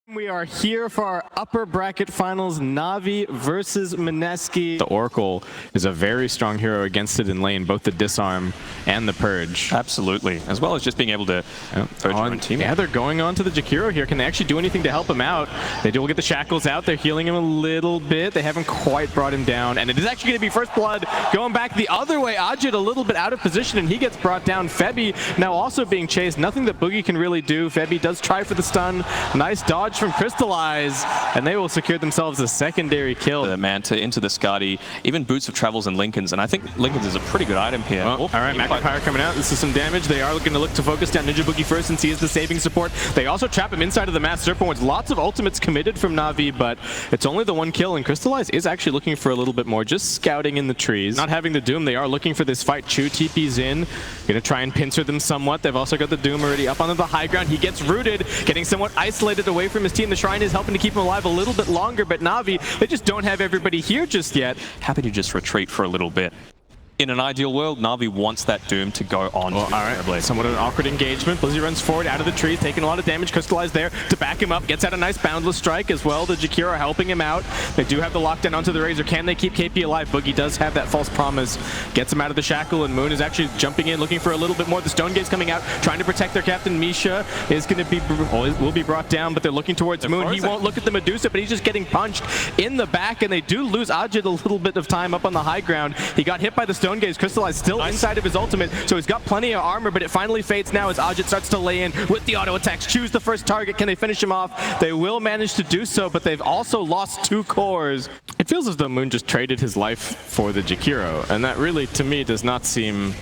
We are here for our upper bracket finals, NAVI versus MINESKI. The Oracle is a very strong hero against it in lane, both the disarm and the purge. Absolutely, as well as just being able to purge your own team. Yeah, they're going on to the Jakiro here. Can they actually do anything to help him out? They will get the shackles out. They're healing him a little bit. They haven't quite brought him down, and it is actually going to be first blood going back the other way. Ajit a little bit out of position, and he gets brought down. Febby now also being chased. Nothing that Boogie can really do. Febby does try for the stun. Nice dodge from Crystallize, and they will secure themselves a secondary kill. The Manta into the Skadi, even Boots of Travels and Lincolns, and I think Lincolns is a pretty good item here. Well, all right, Magnifier coming out. This is some damage. They are going to look to focus down Ninja Boogie first since he is the saving support. They also trap him inside of the Mass Serpent with lots of ultimates committed from Navi, but it's only the one kill, and Crystallize is actually looking for a little bit more, just scouting in the trees. Not having the Doom, they are looking for this fight. Chu TP's in, going to try and pincer them somewhat. They've also got the Doom already up onto the high ground. He gets rooted, getting somewhat isolated away from his team. The Shrine is helping to keep him alive a little bit longer, but Navi, they just don't have everybody here just yet. Happy to just retreat for a little bit. In an ideal world, Navi wants that Doom to go on. Well, all right, somewhat of an awkward engagement. Blizzy runs forward out of the trees, taking a lot of damage. Crystallized there to back him up. Gets out a nice boundless strike as well. The Jakiro helping him out. They do have the lockdown onto the Razor. Can they keep KP alive? Boogie does have that false promise. Gets him out of the shackle, and Moon is actually jumping in, looking for a little bit more. The Stone Gate's coming out, trying to protect their captain. Misha is going to be, will be brought down, but they're looking towards Moon. He won't look at the Medusa, but he's just getting punched in the back, and they do lose Ajit a little bit of time up on the high ground. He got hit by the Stone Gaze. Crystallized still inside of his ultimate, so he's got plenty of armor, but it finally fades now as Ajit starts to lay in with the auto attacks. Choose the first target. Can they finish him off? They will manage to do so, but they've also lost 2 cores. It feels as though Moon just traded his life for the Jakiro, and that really, to me, does not seem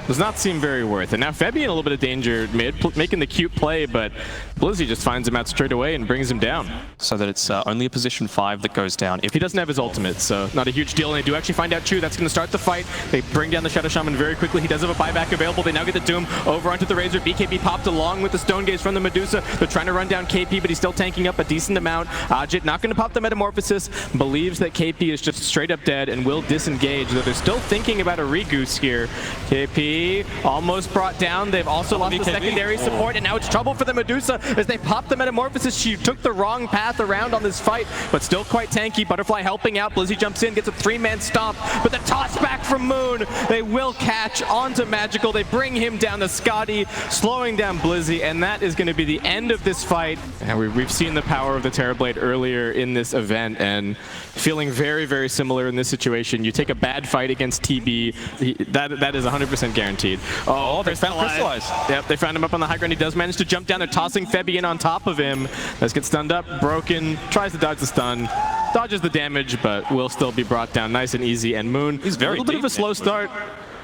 very worth it. Now Febby in a little bit of danger mid, making the cute play, but Blizzy just finds him out straight away and brings him down. So that it's only a position 5 that goes down. If he doesn't have his ultimate, so not a huge deal. And they do actually find out Chu. That's going to start the fight. They bring down the Shadow Shaman very quickly. He does have a buyback available. They now get the Doom over onto the Razor. BKB popped along with the Stone Gaze from the Medusa. They're trying to run down KP, but he's still tanking up a decent amount. Ajit not going to pop the Metamorphosis. Believes that KP is just straight up dead and will disengage, though they're still thinking about a Regoose here. KP almost brought down. They've also lost the secondary support, and now it's trouble for the Medusa as they pop the Metamorphosis. She took the wrong path around on this fight, but still quite tanky. Butterfly helping out. Blizzy jumps in, gets a 3-man stomp, but the toss back from Moon. They will catch onto Magical. They bring him down to Skadi, slowing down Blizzy, and that is going to be the end of this fight. And we've seen the power of the Terrorblade earlier in this event, and feeling very, very similar in this situation. You take a bad fight against TB, that is 100% guaranteed. Oh, they found Crystallize. Yep, they found him up on the high ground. He does manage to jump down. They're tossing Febby in on top of him. Let's get stunned up, broken, tries to dodge the stun, dodges the damage, but will still be brought down nice and easy. And Moon, he's very a little bit of a slow start.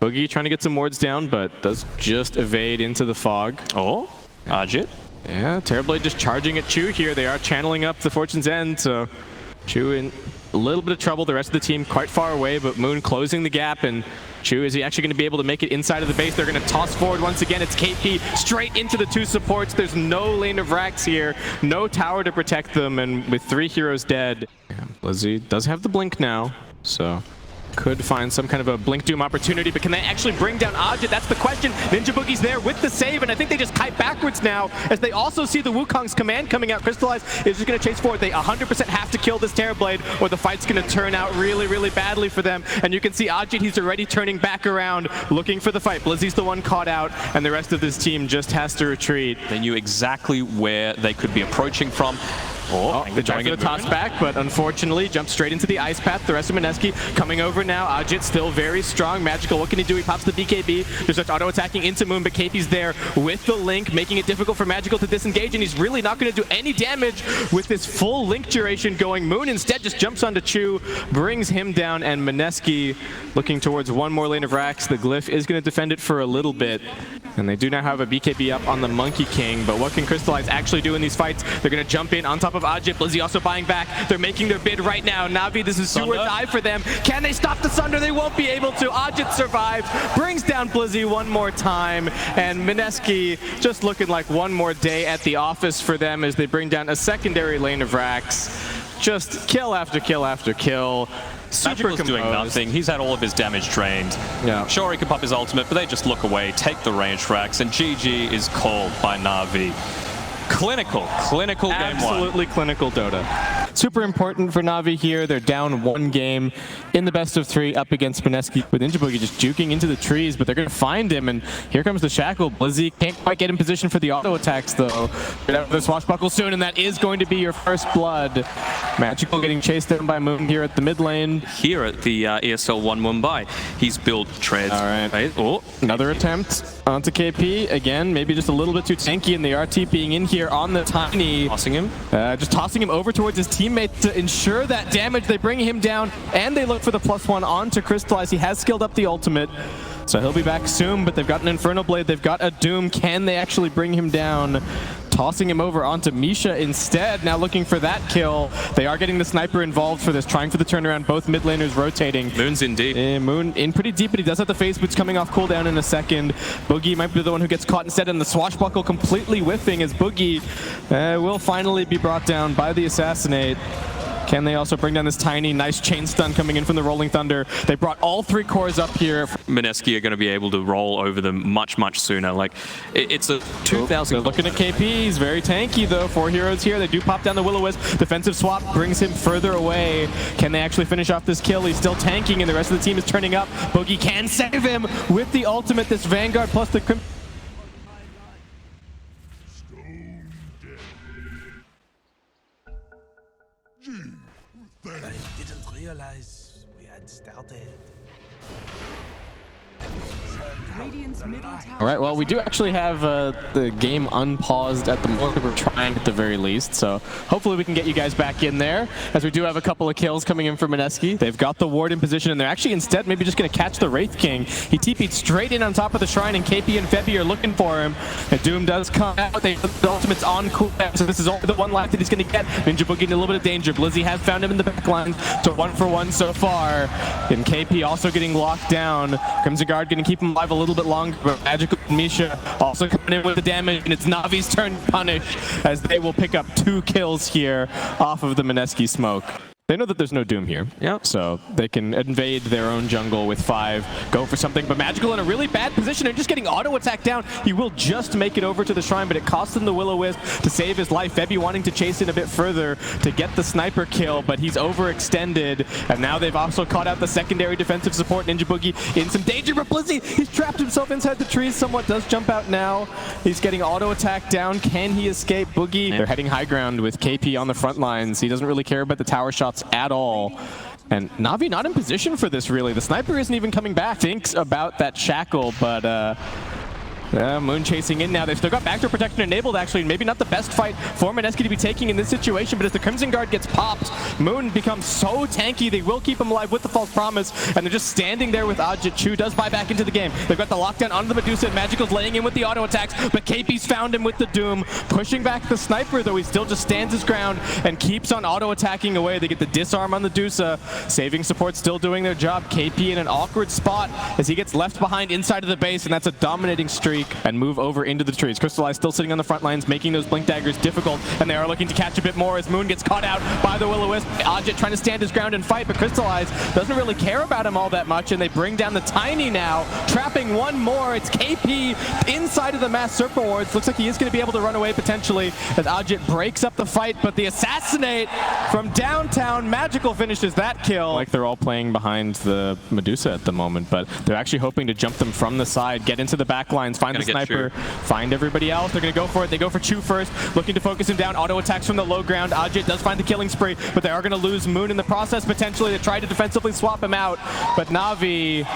Boogie trying to get some wards down, but does just evade into the fog. Oh, Ajit. Yeah, Terrorblade just charging at Chu here. They are channeling up the Fortune's End, so Chu in a little bit of trouble. The rest of the team quite far away, but Moon closing the gap, and Chu, is he actually going to be able to make it inside of the base? They're going to toss forward once again. It's KP straight into the 2 supports. There's no lane of racks here, no tower to protect them, and with 3 heroes dead. Yeah, Blizzy does have the blink now, so could find some kind of a Blink Doom opportunity, but can they actually bring down Ajit? That's the question. Ninja Boogie's there with the save, and I think they just kite backwards now as they also see the Wukong's command coming out. Crystallize is just going to chase forward. They 100% have to kill this Terrorblade or the fight's going to turn out really, really badly for them. And you can see Ajit, he's already turning back around, looking for the fight. Blizzy's the one caught out, and the rest of this team just has to retreat. They knew exactly where they could be approaching from. Oh, they tried for the toss back, but unfortunately jumped straight into the ice path. The rest of MINESKI coming over now. Ajit still very strong. Magical, what can he do? He pops the BKB. Just starts auto-attacking into Moon, but KP's there with the Link, making it difficult for Magical to disengage, and he's really not going to do any damage with this full Link duration going. Moon instead just jumps onto Chu, brings him down, and MINESKI looking towards one more lane of racks. The Glyph is going to defend it for a little bit, and they do now have a BKB up on the Monkey King, but what can Crystallize actually do in these fights? They're going to jump in on top of Ajit. Blizzy also buying back. They're making their bid right now. Navi, this is do or die for them. Can they stop the Sunder? They won't be able to. Ajit survives, brings down Blizzy one more time, and MINESKI just looking like one more day at the office for them as they bring down a secondary lane of racks. Just kill after kill after kill. Magical's doing nothing. He's had all of his damage drained. Yeah. Sure, he can pop his ultimate, but they just look away, take the range racks, and GG is called by NAVI. Clinical game one. Absolutely clinical Dota. Super important for Navi here. They're down 1 game in the best of 3 up against MINESKI, with Ninja Boogie just juking into the trees, but they're going to find him, and here comes the Shackle. Blizzy can't quite get in position for the auto attacks, though. Get out of the swashbuckle soon, and that is going to be your first blood. Magical getting chased down by Moon here at the mid lane. Here at the ESL 1 Mumbai, he's built treads. All right. Right? Oh. Another attempt onto KP. Again, maybe just a little bit too tanky, and the RT being in here on the Tiny. Tossing him. Just tossing him over towards his teammate to ensure that damage. They bring him down, and they look for the +1 onto Crystallize. He has skilled up the ultimate, so he'll be back soon, but they've got an Infernal Blade. They've got a Doom. Can they actually bring him down? Tossing him over onto Misha instead, now looking for that kill. They are getting the sniper involved for this, trying for the turnaround, both mid laners rotating. Moon's in deep. Moon in pretty deep, but he does have the phase boots coming off cooldown in a second. Boogie might be the one who gets caught instead, and the swashbuckle completely whiffing as Boogie will finally be brought down by the Assassinate. Can they also bring down this Tiny? Nice chain stun coming in from the Rolling Thunder. They brought all 3 cores up here. MINESKI are going to be able to roll over them much sooner. Like, it's a 2,000. They're looking at KP. He's very tanky, though. 4 heroes here. They do pop down the Will-O-Wisp. Defensive swap brings him further away. Can they actually finish off this kill? He's still tanking, and the rest of the team is turning up. Boogie can save him with the ultimate. This Vanguard plus the Crimson. I didn't realize we had started. All right, well, we do actually have the game unpaused at the moment. We're trying at the very least, so hopefully we can get you guys back in there, as we do have a couple of kills coming in for MINESKI. They've got the ward in position, and they're actually instead maybe just going to catch the Wraith King. He TP'd straight in on top of the shrine, and KP and Febby are looking for him. And Doom does come out. The ultimate's on cooldown, so this is only the one life that he's going to get. Ninja Boogie in a little bit of danger. Blizzy has found him in the backline, so 1-for-1 so far. And KP also getting locked down. Crimson Guard going to keep him alive a little bit longer, but Magical and Misha also coming in with the damage, and it's Navi's turn to punish, as they will pick up 2 kills here off of the MINESKI smoke. They know that there's no Doom here, so they can invade their own jungle with 5, go for something, but Magical in a really bad position and just getting auto-attacked down. He will just make it over to the shrine, but it costs him the Will-O-Wisp to save his life. Febby wanting to chase in a bit further to get the sniper kill, but he's overextended, and now they've also caught out the secondary defensive support. Ninja Boogie in some danger, but Blizzy, he's trapped himself inside the trees somewhat, does jump out now. He's getting auto-attacked down. Can he escape? Boogie, they're heading high ground with KP on the front lines. He doesn't really care about the tower shots at all. And Navi not in position for this, really. The sniper isn't even coming back. Thinks about that Shackle, but Moon chasing in now. They've still got backdoor protection enabled, actually. Maybe not the best fight for MINESKI to be taking in this situation, but as the Crimson Guard gets popped, Moon becomes so tanky. They will keep him alive with the False Promise, and they're just standing there with Ajit. Chu does buy back into the game. They've got the lockdown onto the Medusa, and Magical's laying in with the auto attacks, but KP's found him with the Doom. Pushing back the sniper, though, he still just stands his ground and keeps on auto attacking away. They get the disarm on the Medusa. Saving support still doing their job. KP in an awkward spot as he gets left behind inside of the base, and that's a dominating streak. And move over into the trees. Crystallize still sitting on the front lines, making those blink daggers difficult, and they are looking to catch a bit more as Moon gets caught out by the Will-O-Wisp. Ajit trying to stand his ground and fight, but Crystallize doesn't really care about him all that much, and they bring down the Tiny now, trapping one more. It's KP inside of the Mass Serpent Wards. Looks like he is going to be able to run away potentially as Ajit breaks up the fight, but the Assassinate from downtown, Magical finishes that kill. Like they're all playing behind the Medusa at the moment, but they're actually hoping to jump them from the side, get into the back lines, find the sniper, find everybody else. They're going to go for it. They go for Chu first, looking to focus him down. Auto attacks from the low ground. Ajit does find the killing spree, but they are going to lose Moon in the process potentially. They try to defensively swap him out, but Navi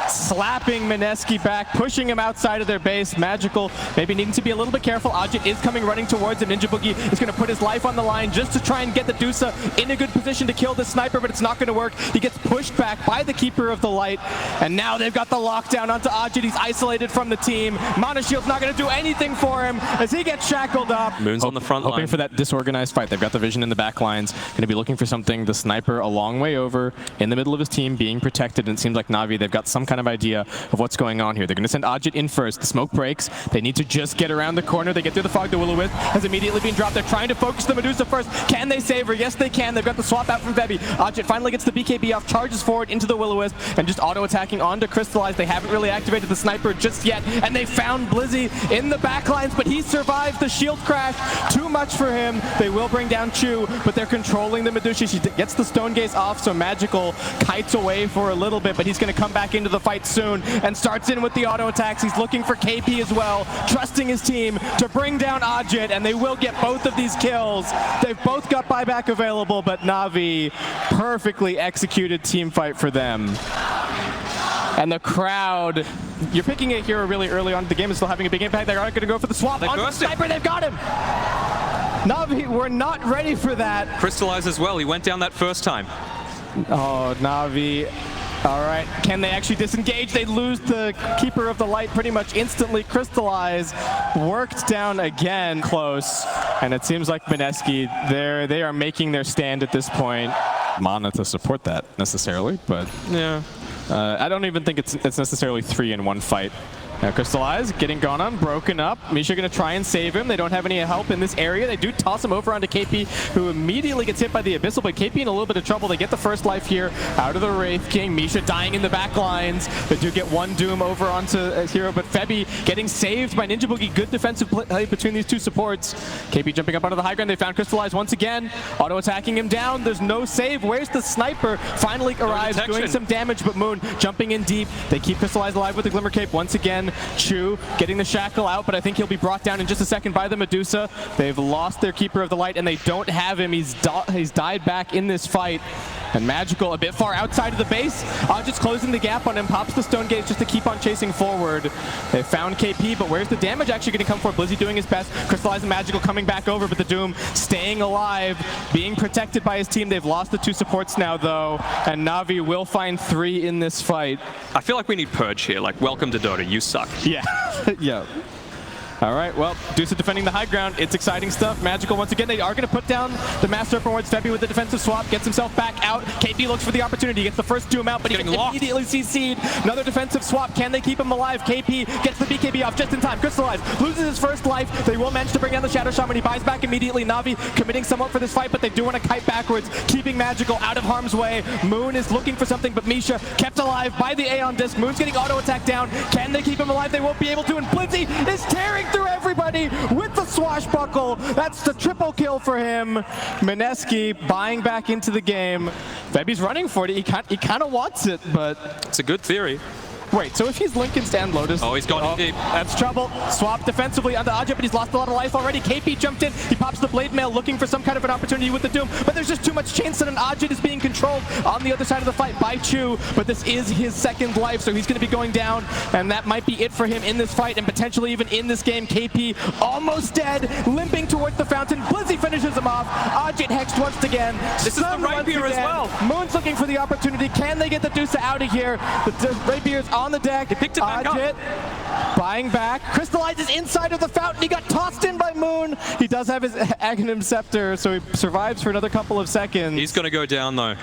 slapping MINESKI back, pushing him outside of their base. Magical maybe needing to be a little bit careful. Ajit is coming running towards him. Ninja Boogie is going to put his life on the line just to try and get the Dusa in a good position to kill the sniper, but it's not going to work. He gets pushed back by the Keeper of the Light, and now they've got the lockdown onto Ajit. He's isolated from the team. Mana Shield's not going to do anything for him as he gets shackled up. Moon's on the front line. Hoping for that disorganized fight. They've got the vision in the back lines. Going to be looking for something. The sniper a long way over in the middle of his team being protected, and it seems like Navi, they've got some kind kind of idea of what's going on here. They're going to send Ajit in first. The smoke breaks. They need to just get around the corner. They get through the fog. The Will-O-Wisp has immediately been dropped. They're trying to focus the Medusa first. Can they save her? Yes, they can. They've got the swap out from Febby. Ajit finally gets the BKB off, charges forward into the Will-O-Wisp, and just auto-attacking onto Crystallize. They haven't really activated the sniper just yet, and they found Blizzy in the backlines, but he survives the shield crash. Too much for him. They will bring down Chu, but they're controlling the Medusa. She gets the Stone Gaze off, so Magical kites away for a little bit, but he's going to come back into the fight soon and starts in with the auto attacks. He's looking for KP as well, trusting his team to bring down Ajit, and they will get both of these kills. They've both got buyback available, but NAVI, perfectly executed team fight for them. And the crowd, you're picking a hero really early on. The game is still having a big impact. They're going to go for the swap onto the sniper. They've got him. NAVI, we're not ready for that. Crystallize as well. He went down that first time. Oh, NAVI. All right, can they actually disengage? They lose the Keeper of the Light pretty much instantly. Crystallize worked down again, close. And it seems like MINESKI, they are making their stand at this point. Mana to support that necessarily, but yeah. I don't even think it's necessarily 3 in 1 fight. Now Crystallize getting gone on, broken up. Misha gonna try and save him. They don't have any help in this area. They do toss him over onto KP, who immediately gets hit by the Abyssal, but KP in a little bit of trouble. They get the first life here out of the Wraith King. Misha dying in the back lines. They do get one Doom over onto a hero, but Febby getting saved by Ninja Boogie. Good defensive play between these two supports. KP jumping up onto the high ground. They found Crystallize once again, auto-attacking him down. There's no save. Where's the sniper? Finally arrives, doing some damage, but Moon jumping in deep. They keep Crystallize alive with the Glimmer Cape once again. Chu getting the shackle out, but I think he'll be brought down in just a second by the Medusa. They've lost their Keeper of the Light, and they don't have him. He's died back in this fight. And Magical a bit far outside of the base. Just closing the gap on him, pops the Stone Gaze just to keep on chasing forward. They found KP, but where's the damage actually going to come for? Blizzy doing his best. Crystallize and Magical coming back over, but the Doom staying alive, being protected by his team. They've lost the 2 supports now, though, and NAVI will find 3 in this fight. I feel like we need Purge here. Like, welcome to Dota. You suck. Yeah. Yeah. All right, well, Deuce defending the high ground. It's exciting stuff. Magical, once again, they are going to put down the Master Serpent Wards. Febby with the defensive swap, gets himself back out. KP looks for the opportunity, gets the first Doom out, but he gets immediately CC'd. Another defensive swap. Can they keep him alive? KP gets the BKB off just in time. Crystallize loses his first life. They will manage to bring down the Shadow Shaman. He buys back immediately. NAVI committing somewhat for this fight, but they do want to kite backwards, keeping Magical out of harm's way. Moon is looking for something, but Misha kept alive by the Aeon Disc. Moon's getting auto-attack down. Can they keep him alive? They won't be able to, and Blizzy is tearing through everybody with the swashbuckle. That's the triple kill for him. MINESKI buying back into the game. Febby's running for it. He kind of wants it, but it's a good theory. Wait, so if he's Lincoln Stand Lotus... Oh, he's gone deep. That's trouble. Swap defensively onto Ajit, but he's lost a lot of life already. KP jumped in. He pops the Blade Mail, looking for some kind of an opportunity with the Doom, but there's just too much chance that an Ajit is being controlled on the other side of the fight by Chu, but this is his second life, so he's going to be going down, and that might be it for him in this fight, and potentially even in this game. KP almost dead, limping towards the fountain. Blizzy finishes him off. Ajit hexed once again. This is the Rapier as well. Moon's looking for the opportunity. Can they get the Deuce out of here? The Rapier's on the deck. He picked it back Ajit up. buying back. Crystallizes inside of the fountain. He got tossed in by Moon. He does have his Aghanim Scepter, so he survives for another couple of seconds. He's going to go down, though.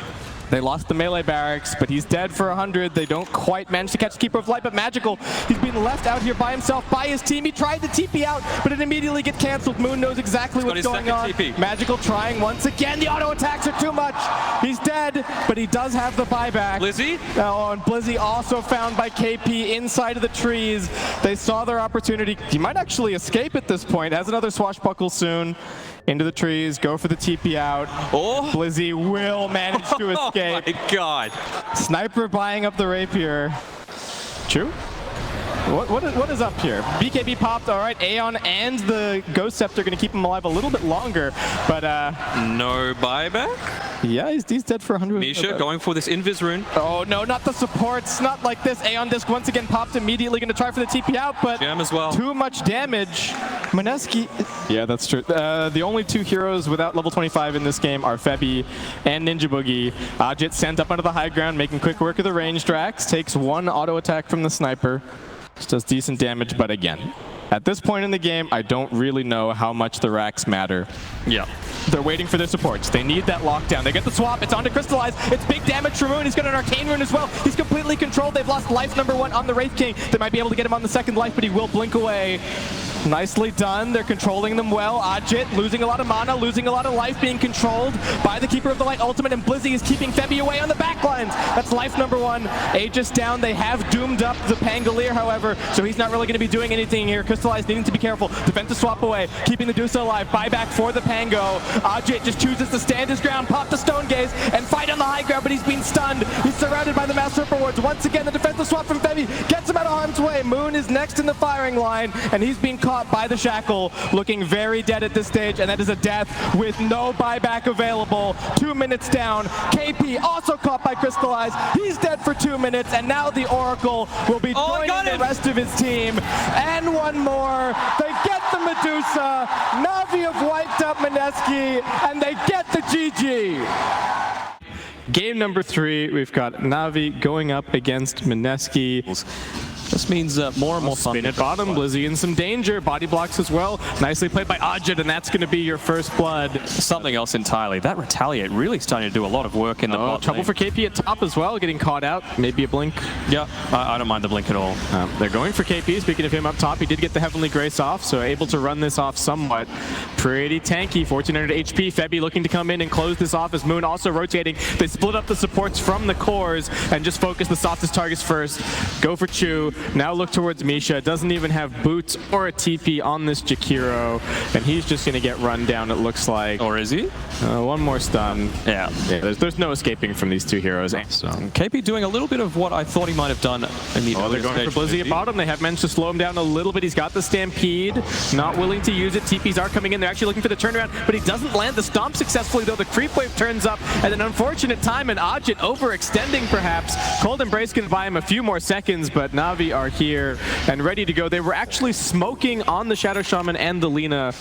They lost the melee barracks, but he's dead for 100. They don't quite manage to catch the Keeper of Light, but Magical, he's been left out here by himself, by his team. He tried to TP out, but it immediately gets canceled. Moon knows exactly what's going on. TP. Magical trying once again. The auto attacks are too much. He's dead, but he does have the buyback. Blizzy? Oh, and Blizzy also found by KP inside of the trees. They saw their opportunity. He might actually escape at this point. Has another swashbuckle soon. Into the trees, go for the TP out. Oh! Blizzy will manage to escape. Oh my god. Sniper buying up the Rapier. True? What is up here? BKB popped, all right. Aeon and the Ghost Scepter going to keep him alive a little bit longer, but no buyback? Yeah, he's dead for 100. Misha going for this Invis rune. Oh no, not the supports, not like this. Aeon Disc once again popped, immediately going to try for the TP out, but Jam as well. Too much damage. MINESKI, yeah, that's true. The only 2 heroes without level 25 in this game are Febby and Ninja Boogie. Ajit sent up onto the high ground, making quick work of the range Drax, takes 1 auto attack from the sniper. Just does decent damage, but again, At this point in the game, I don't really know how much the racks matter. Yeah. They're waiting for their supports. They need that lockdown. They get the swap. It's on to Crystallize. It's big damage for Moon. He's got an Arcane Rune as well. He's completely controlled. They've lost life number 1 on the Wraith King. They might be able to get him on the second life, but he will blink away. Nicely done. They're controlling them well. Ajit losing a lot of mana, losing a lot of life, being controlled by the Keeper of the Light ultimate, and Blizzy is keeping Febby away on the backlines. That's life number 1. Aegis down. They have doomed up the Pangolier, however, so he's not really going to be doing anything here. Crystallize needing to be careful. Defensive swap away, keeping the Dusa alive. Buyback for the Pango. Ajit just chooses to stand his ground, pop the Stone Gaze, and fight on the high ground, but he's being stunned. He's surrounded by the Mass Ripper Wards. Once again, the defensive swap from Febby gets him out of harm's way. Moon is next in the firing line, and he's being caught by the Shackle, looking very dead at this stage, and that is a death with no buyback available. 2 minutes down. KP also caught by Crystallize. He's dead for 2 minutes, and now the Oracle will be joining the rest of his team. And one more. They get the Medusa. Navi have wiped up MINESKI, and they get the GG. Game number 3, we've got Navi going up against MINESKI. This means more and more fun. Spin at bottom, Blizzy in some danger. Body blocks as well. Nicely played by Ajit, and that's going to be your first blood. Something else entirely. That Retaliate really starting to do a lot of work in the bot trouble lane. for KP at top as well, getting caught out. Maybe a blink. Yeah, I don't mind the blink at all. They're going for KP. Speaking of him up top, he did get the Heavenly Grace off, so able to run this off somewhat. Pretty tanky, 1400 HP. Febby looking to come in and close this off as Moon also rotating. They split up the supports from the cores and just focus the softest targets first. Go for Chu. Now look towards Misha. Doesn't even have boots or a TP on this Jakiro, and he's just going to get run down, it looks like. Or is he? One more stun. Yeah. There's no escaping from these two heroes. So KP doing a little bit of what I thought he might have done in the they're going for Blizzy at bottom. They have managed to slow him down a little bit. He's got the Stampede. Not willing to use it. TPs are coming in. They're actually looking for the turnaround, but he doesn't land the stomp successfully, though. The creep wave turns up at an unfortunate time, and Ajit overextending perhaps. Cold Embrace can buy him a few more seconds, but Navi are here and ready to go. They were actually smoking on the Shadow Shaman and the Lina.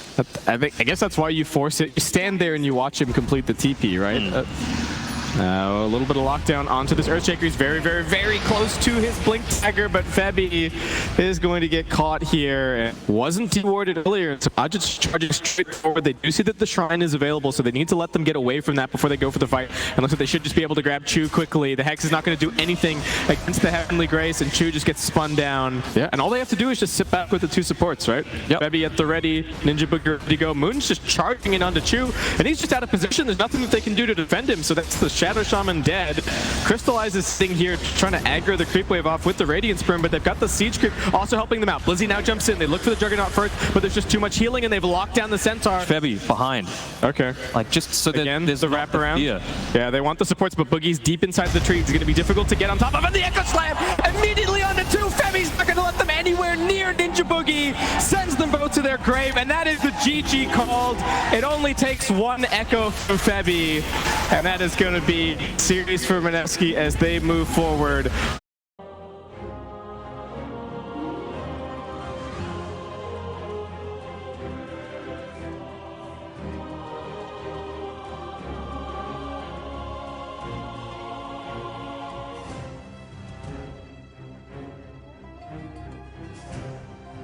I guess that's why you force it. You stand there and you watch him complete the TP, right? A little bit of lockdown onto this Earthshaker. He's very, very, very close to his Blink Dagger, but Febby is going to get caught here. Wasn't dewarded earlier, so Ajit's charging straight forward. They do see that the Shrine is available, so they need to let them get away from that before they go for the fight. And looks like they should just be able to grab Chu quickly. The Hex is not going to do anything against the Heavenly Grace, and Chu just gets spun down. Yeah, and all they have to do is just sit back with the two supports, right? Yep. Febby at the ready, Ninja Booker ready to go. Moon's just charging in onto Chu, and he's just out of position. There's nothing that they can do to defend him, so that's the Shadow Shaman dead. Crystallize is sitting here trying to aggro the creep wave off with the Radiant Sperm, but they've got the Siege creep also helping them out. Blizzy now jumps in. They look for the Juggernaut first, but there's just too much healing, and they've locked down the Centaur. Febby behind. Okay. Like just so that again, there's the wraparound. Yeah, they want the supports, but Boogie's deep inside the tree. It's going to be difficult to get on top of, and the Echo Slam immediately onto 2. Febby's not going to let them anywhere near Ninja Boogie. Sends them both to their grave, and that is the GG called. It only takes one Echo from Febby, and that is going to be series for MINESKI as they move forward.